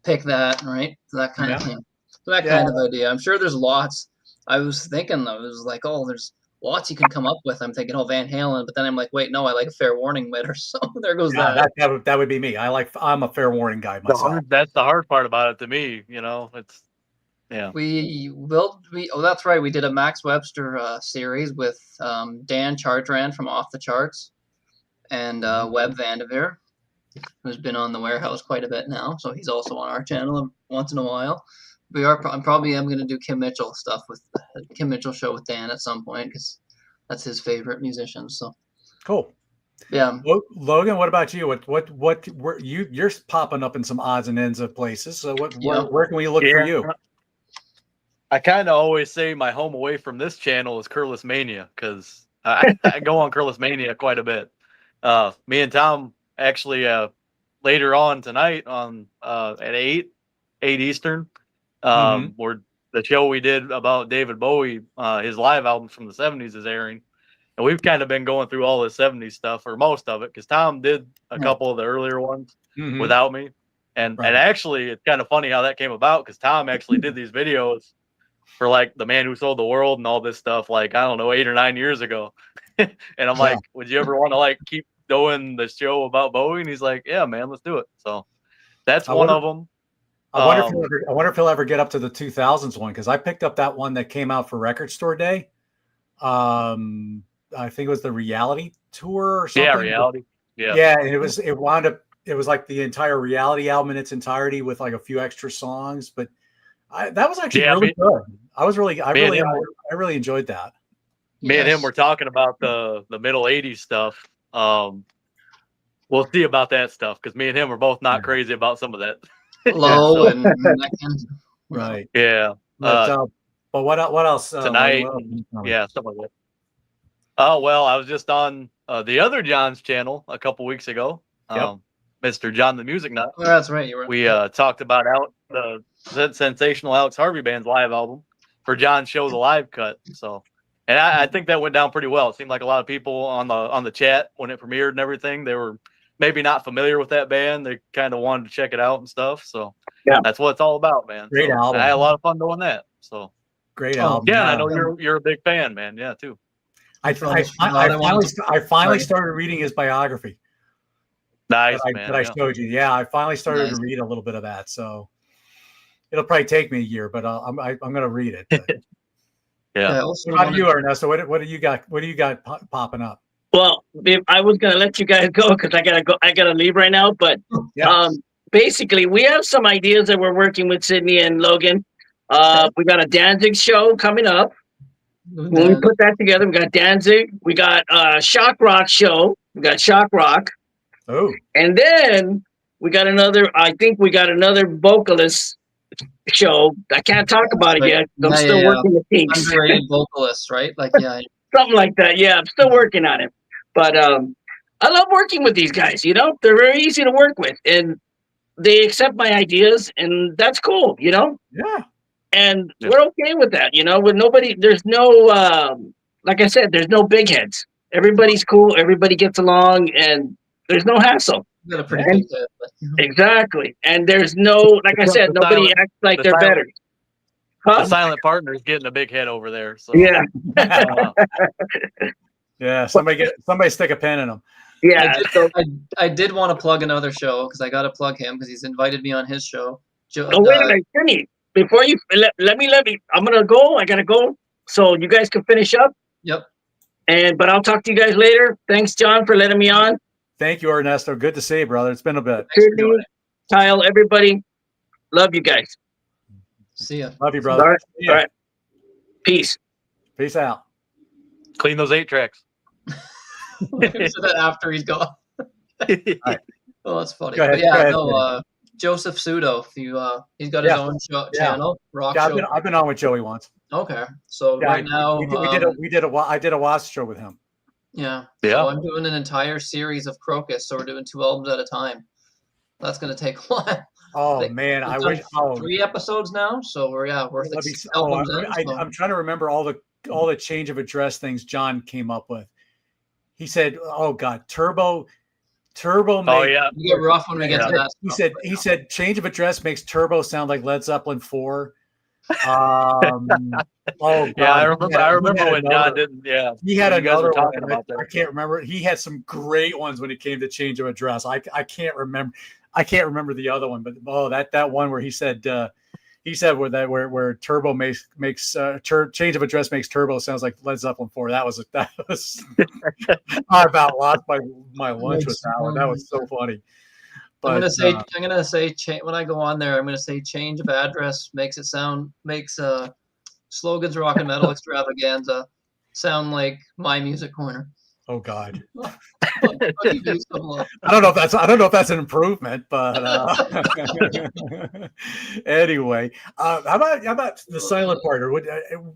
pick that, right? So that kind of thing. So that kind of idea. I'm sure there's lots. I was thinking, though, it was like, there's lots you can come up with. I'm thinking, Van Halen. But then I'm like, wait, no, I like a Fair Warning better. So there goes that. That would be me. I'm a Fair Warning guy myself. That's the hard part about it to me. You know, it's, yeah. That's right. We did a Max Webster series with Dan Chartrand from Off the Charts and Webb Vanderveer, who's been on the Warehouse quite a bit now, so he's also on our channel once in a while. I'm probably going to do Kim Mitchell stuff with Kim Mitchell show with Dan at some point because that's his favorite musician. So cool. Yeah. Logan, what about you? You're popping up in some odds and ends of places. So where can we look for you? I kind of always say my home away from this channel is Curlis Mania because I go on Curlis Mania quite a bit. Me and Tom actually later on tonight on at 8 Eastern, where the show we did about David Bowie, his live albums from the 70s is airing. And we've kind of been going through all the 70s stuff, or most of it, because Tom did a couple of the earlier ones without me. And actually, it's kind of funny how that came about, because Tom actually did these videos for like The Man Who Sold the World and all this stuff, like, I don't know, 8 or 9 years ago. And I'm like, would you ever want to like keep doing the show about Bowie? And he's like, yeah, man, let's do it. So that's one of them. I wonder if he'll ever get up to the 2000s one, because I picked up that one that came out for Record Store Day. I think it was the Reality Tour or something. Yeah, Reality. Yeah. Yeah, and it was like the entire Reality album in its entirety with like a few extra songs, but that was actually really good. I really enjoyed that. Me and him were talking about the middle 80s stuff. We'll see about that stuff, because me and him are both not crazy about some of that. Low and right. Yeah. But what else? Tonight. Yeah, something like that. Oh, well, I was just on the other John's channel a couple weeks ago. Mr. John the Music Nut. Oh, that's right. We talked about the sensational Alex Harvey Band's live album for John's show, The Live Cut. So, and I think that went down pretty well. It seemed like a lot of people on the chat when it premiered and everything, they were maybe not familiar with that band. They kind of wanted to check it out and stuff. So that's what it's all about, man. Great album. I had a lot of fun doing that. So great album. Yeah, I know you're a big fan, man. Yeah, too. I finally started reading his biography. Nice, man. That I showed you. Yeah, I finally started to read a little bit of that. So it'll probably take me a year, but I'm going to read it. Yeah. What about you, Ernesto? What do you got? What do you got popping up? Well, I was gonna let you guys go because I gotta leave right now. But basically, we have some ideas that we're working with Sidney and Logan. We got a Danzig show coming up. When we put that together, we got Danzig. We got Shock Rock show. We got Shock Rock. Oh, and then we got another. I think we got another vocalist show. I can't talk about it yet. I'm still working the kinks. Underrated vocalist, right? Like something like that. Yeah, I'm still working on it. But I love working with these guys. You know, they're very easy to work with, and they accept my ideas, and that's cool. You know. Yeah. And we're okay with that. You know, with nobody. There's no, like I said, there's no big heads. Everybody's cool. Everybody gets along, and there's no hassle. Exactly. And there's no, like I said, nobody acts like they're better. The silent partner is getting a big head over there. So. Yeah. Yeah. Somebody stick a pen in them. Yeah. I did want to plug another show because I got to plug him because he's invited me on his show. Wait a minute, Kenny. Before you let me, I'm gonna go. I gotta go. So you guys can finish up. Yep. But I'll talk to you guys later. Thanks, John, for letting me on. Thank you, Ernesto. Good to see you, brother. It's been a bit. Kyle, everybody, love you guys. See ya. Love you, brother. All right. Peace. Peace out. Clean those 8 tracks. that after he's gone. Right. Oh, that's funny. Go ahead, but yeah, Joseph Pseudo. He's got his own channel. Rock show. I've been on with Joey once. Okay, so right now I did a Wasp show with him. Yeah. So I'm doing an entire series of Crocus, so we're doing 2 albums at a time. That's gonna take a while. Oh man, I wish 3 episodes now, so we're I'm trying to remember all the change of address things John came up with. He said, "Oh God, Turbo." Oh yeah, you get rough when we get to that. He said change of address makes Turbo sound like Led Zeppelin 4. Oh God. Yeah, I remember when John didn't. Yeah, he had another one. I can't remember. He had some great ones when it came to change of address. I can't remember. I can't remember the other one, but that one where he said where Turbo makes change of address makes Turbo sounds like Led Zeppelin 4. That was I about lost my lunch with that one. That was so funny. But, I'm gonna say when I go on there, I'm gonna say change of address makes Slogans Rock and Metal Extravaganza sound like My Music Corner. Oh God. I'll give you some love. I don't know if that's an improvement, but anyway, how about the silent partner?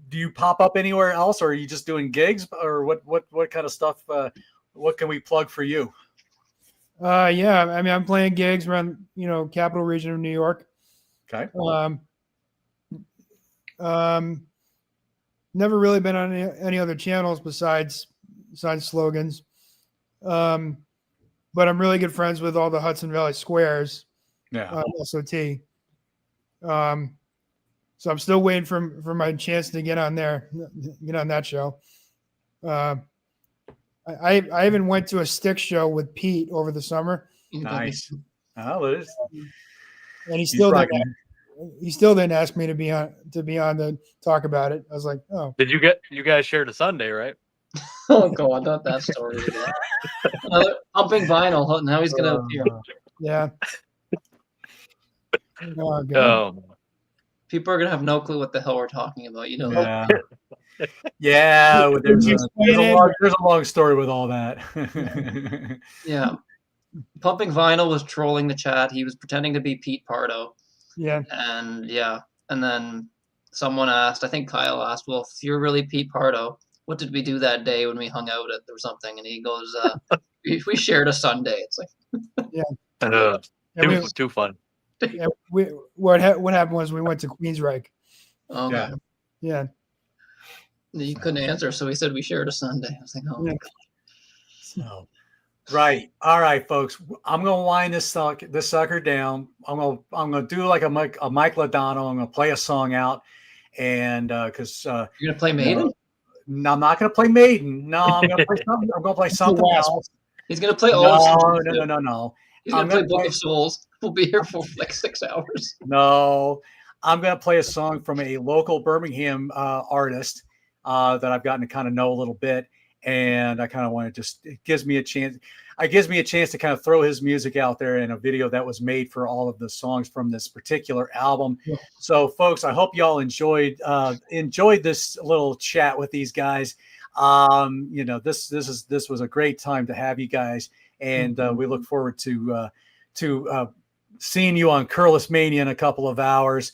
Do you pop up anywhere else, or are you just doing gigs, or what kind of stuff? What can we plug for you? Yeah, I mean, I'm playing gigs around, capital region of New York. Okay. Never really been on any other channels besides Slogans. But I'm really good friends with all the Hudson Valley Squares. Yeah. SOT. So I'm still waiting for my chance to get on that show. I even went to a stick show with Pete over the summer. Nice. Oh, it is. And he still didn't ask me to be on to talk about it. I was like, oh. Did you guys shared a Sunday, right? Oh God, not that story again. Pumping vinyl. Now he's gonna appear. Yeah. Oh, God. Oh. People are gonna have no clue what the hell we're talking about. Yeah. Yeah, there's a long story with all that. Yeah. Pumping Vinyl was trolling the chat. He was pretending to be Pete Pardo. Yeah. And then someone asked, I think Kyle asked, well, if you're really Pete Pardo, what did we do that day when we hung out or something? And he goes, we shared a Sunday. It's like, yeah. It was too fun. Yeah, what happened was we went to Queensryche. Okay. Yeah. He couldn't answer, so he said we shared a Sunday. I was like, oh my God. So, right. All right, folks. I'm gonna wind this sucker down. I'm gonna do like a Mike Lodano. I'm gonna play a song out, and because you're gonna play Maiden. No, I'm not gonna play Maiden. No, I'm gonna play something. I'm gonna play something else. He's gonna play all. No. He's gonna play Book of Souls. We'll be here for like 6 hours. No, I'm gonna play a song from a local Birmingham artist that I've gotten to kind of know a little bit, and I kind of want to it gives me a chance to kind of throw his music out there in a video that was made for all of the songs from this particular album. Yeah. So, folks, I hope y'all enjoyed this little chat with these guys. This was a great time to have you guys, and we look forward to seeing you on Curless Mania in a couple of hours.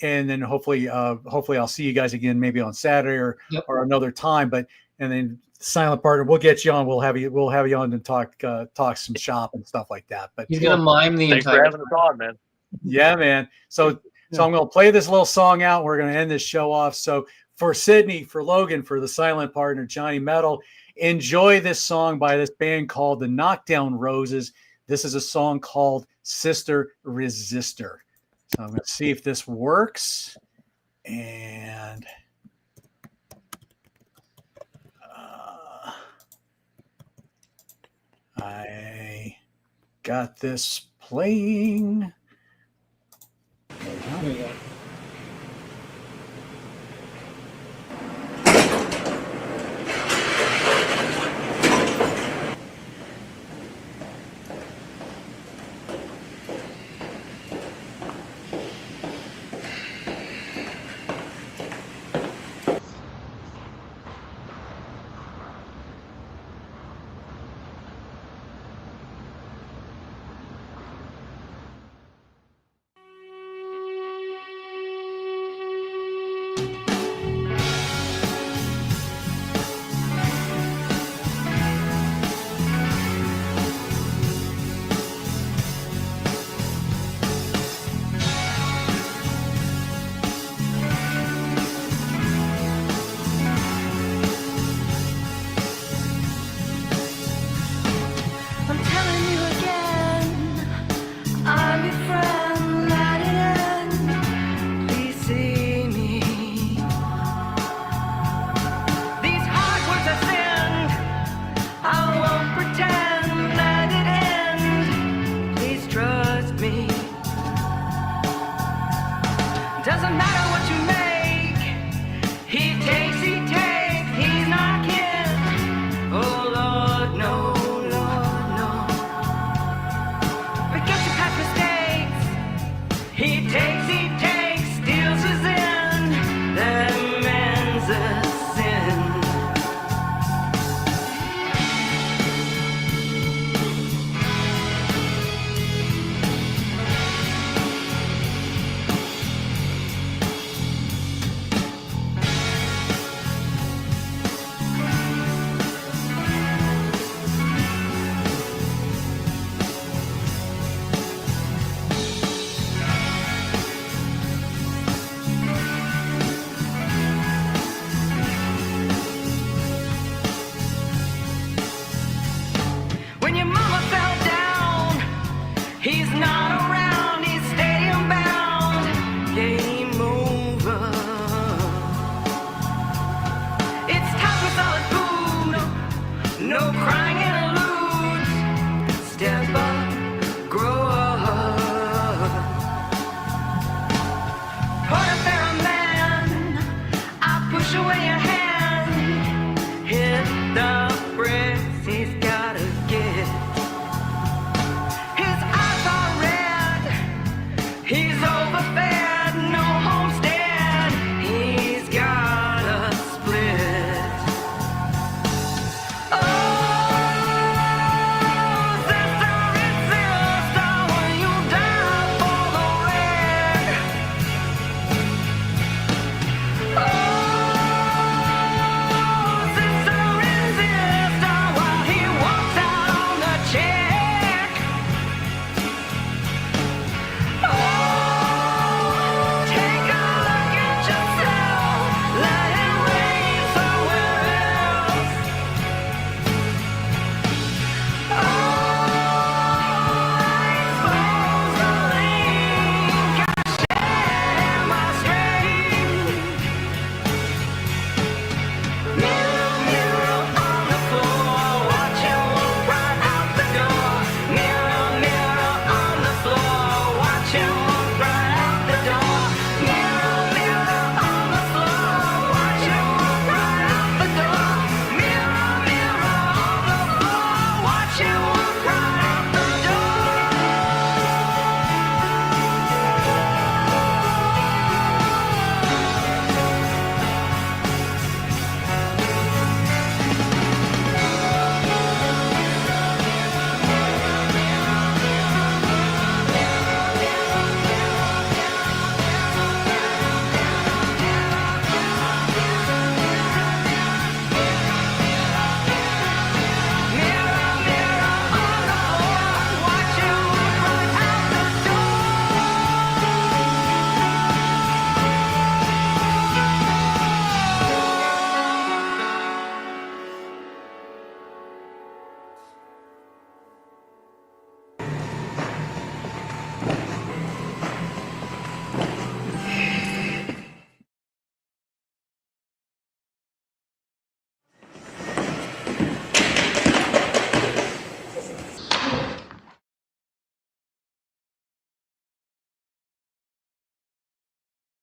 And then hopefully I'll see you guys again, maybe on Saturday or another time. And then Silent Partner, we'll get you on. We'll have you on and talk some shop and stuff like that. But he's gonna mime the Thanks entire. for having us on, man. Yeah, man. So I'm gonna play this little song out. We're gonna end this show off. So for Sidney, for Logan, for the Silent Partner, Johnny Metal, enjoy this song by this band called the Knockdown Roses. This is a song called Sister Resistor. So I'm going to see if this works. And I got this playing. There we go. No crying and lose. Step up, grow up. Portobello man, I push away your hand. Hit the